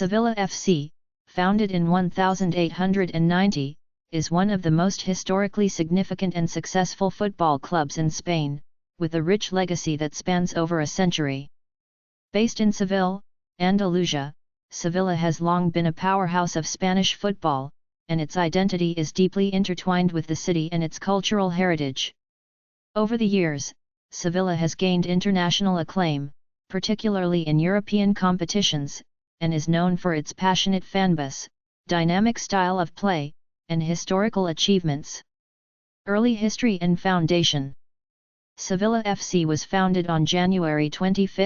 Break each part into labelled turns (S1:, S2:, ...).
S1: Sevilla FC, founded in 1890, is one of the most historically significant and successful football clubs in Spain, with a rich legacy that spans over a century. Based in Seville, Andalusia, Sevilla has long been a powerhouse of Spanish football, and its identity is deeply intertwined with the city and its cultural heritage. Over the years, Sevilla has gained international acclaim, particularly in European competitions, and is known for its passionate fanbase, dynamic style of play, and historical achievements. Early history and foundation. Sevilla FC was founded on January 25,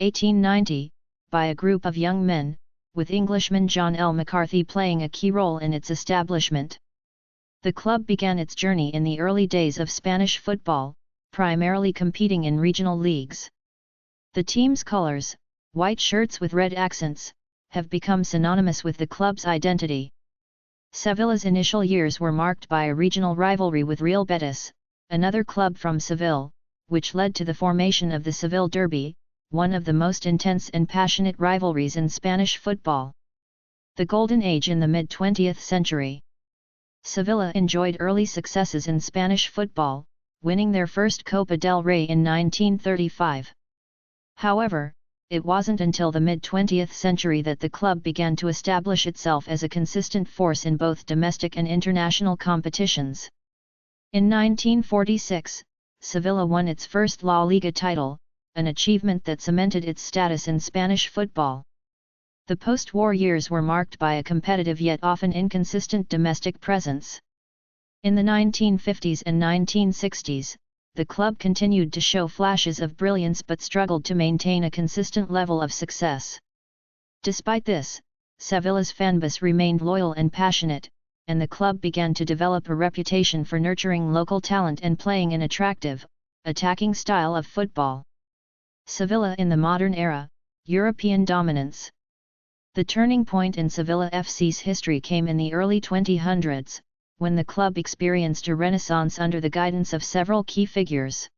S1: 1890, by a group of young men, with Englishman John L. McCarthy playing a key role in its establishment. The club began its journey in the early days of Spanish football, primarily competing in regional leagues. The team's colors, white shirts with red accents, have become synonymous with the club's identity. Sevilla's initial years were marked by a regional rivalry with Real Betis, another club from Seville, which led to the formation of the Seville Derby, one of the most intense and passionate rivalries in Spanish football. The Golden Age in the mid-20th century. Sevilla enjoyed early successes in Spanish football, winning their first Copa del Rey in 1935. However, it wasn't until the mid-20th century that the club began to establish itself as a consistent force in both domestic and international competitions. In 1946, Sevilla won its first La Liga title, an achievement that cemented its status in Spanish football. The post-war years were marked by a competitive yet often inconsistent domestic presence. In the 1950s and 1960s, the club continued to show flashes of brilliance but struggled to maintain a consistent level of success. Despite this, Sevilla's fanbase remained loyal and passionate, and the club began to develop a reputation for nurturing local talent and playing an attractive, attacking style of football. Sevilla in the modern era, European dominance. The turning point in Sevilla FC's history came in the early 2000s, when the club experienced a renaissance under the guidance of several key figures.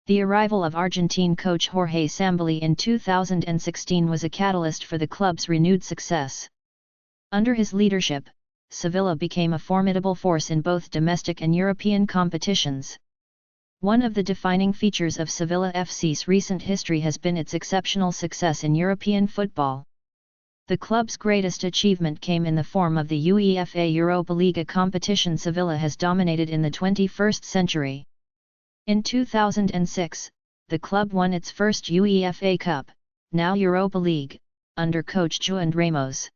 S1: The arrival of Argentine coach Jorge Sampaoli in 2016 was a catalyst for the club's renewed success. Under his leadership, Sevilla became a formidable force in both domestic and European competitions. One of the defining features of Sevilla FC's recent history has been its exceptional success in European football. The club's greatest achievement came in the form of the UEFA Europa League, a competition Sevilla has dominated in the 21st century. In 2006, the club won its first UEFA Cup, now Europa League, under coach Juan Ramos.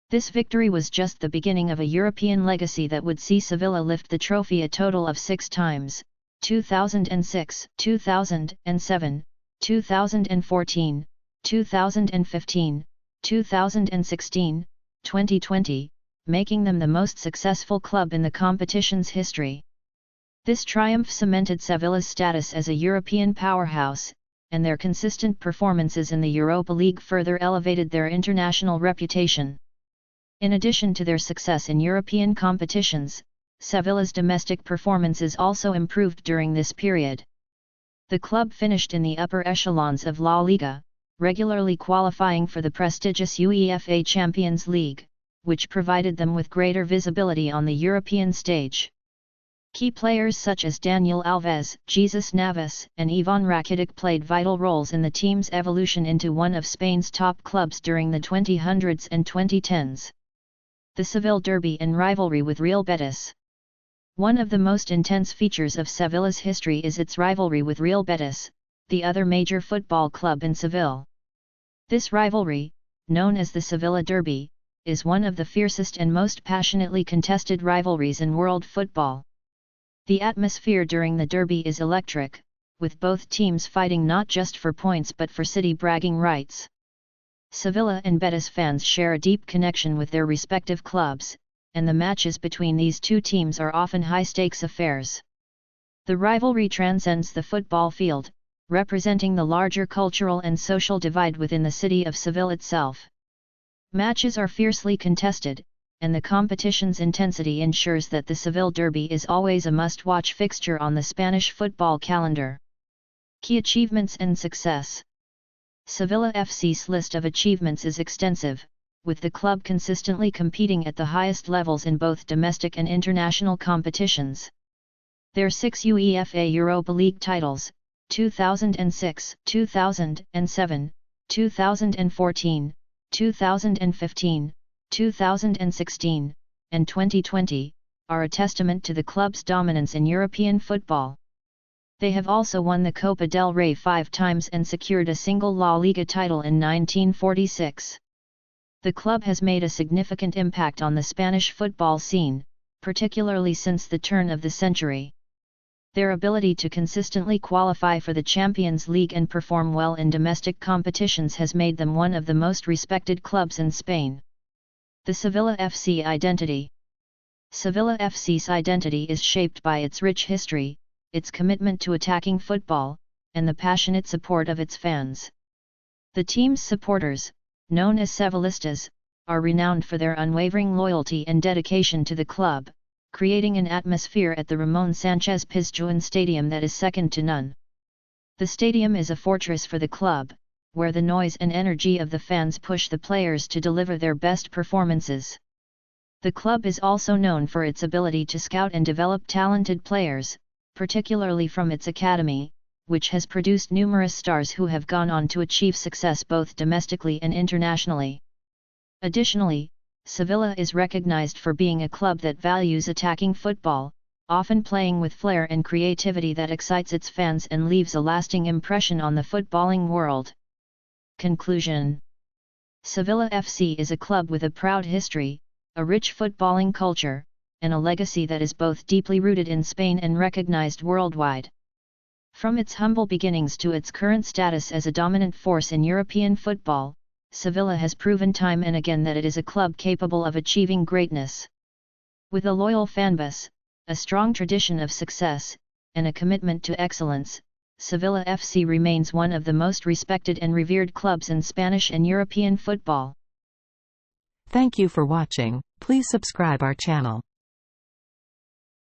S1: This victory was just the beginning of a European legacy that would see Sevilla lift the trophy a total of 6 times, 2006, 2007, 2014, 2015, 2016, 2020, making them the most successful club in the competition's history. This triumph cemented Sevilla's status as a European powerhouse, and their consistent performances in the Europa League further elevated their international reputation. In addition to their success in European competitions, Sevilla's domestic performances also improved during this period. The club finished in the upper echelons of La Liga, regularly qualifying for the prestigious UEFA Champions League, which provided them with greater visibility on the European stage. Key players such as Daniel Alves, Jesus Navas, and Ivan Rakitic played vital roles in the team's evolution into one of Spain's top clubs during the 2000s and 2010s. The Seville Derby and rivalry with Real Betis. One of the most intense features of Sevilla's history is its rivalry with Real Betis, the other major football club in Seville. This rivalry, known as the Sevilla Derby, is one of the fiercest and most passionately contested rivalries in world football. The atmosphere during the derby is electric, with both teams fighting not just for points but for city bragging rights. Sevilla and Betis fans share a deep connection with their respective clubs, and the matches between these two teams are often high-stakes affairs. The rivalry transcends the football field, representing the larger cultural and social divide within the city of Seville itself. Matches are fiercely contested, and the competition's intensity ensures that the Seville Derby is always a must-watch fixture on the Spanish football calendar. Key achievements and success. Sevilla FC's list of achievements is extensive, with the club consistently competing at the highest levels in both domestic and international competitions. Their 6 UEFA Europa League titles, 2006, 2007, 2014, 2015, 2016, and 2020, are a testament to the club's dominance in European football. They have also won the Copa del Rey 5 times and secured a single La Liga title in 1946. The club has made a significant impact on the Spanish football scene, particularly since the turn of the century. Their ability to consistently qualify for the Champions League and perform well in domestic competitions has made them one of the most respected clubs in Spain. The Sevilla FC identity. Sevilla FC's identity is shaped by its rich history, its commitment to attacking football, and the passionate support of its fans. The team's supporters, known as Sevillistas, are renowned for their unwavering loyalty and dedication to the club, creating an atmosphere at the Ramon Sanchez Pizjuan Stadium that is second to none. The stadium is a fortress for the club, where the noise and energy of the fans push the players to deliver their best performances. The club is also known for its ability to scout and develop talented players, particularly from its academy, which has produced numerous stars who have gone on to achieve success both domestically and internationally. Additionally, Sevilla is recognized for being a club that values attacking football, often playing with flair and creativity that excites its fans and leaves a lasting impression on the footballing world. Conclusion: Sevilla FC is a club with a proud history, a rich footballing culture, and a legacy that is both deeply rooted in Spain and recognized worldwide. From its humble beginnings to its current status as a dominant force in European football, Sevilla has proven time and again that it is a club capable of achieving greatness. With a loyal fanbase, a strong tradition of success, and a commitment to excellence, Sevilla FC remains one of the most respected and revered clubs in Spanish and European football.
S2: Thank you for watching. Please subscribe our channel.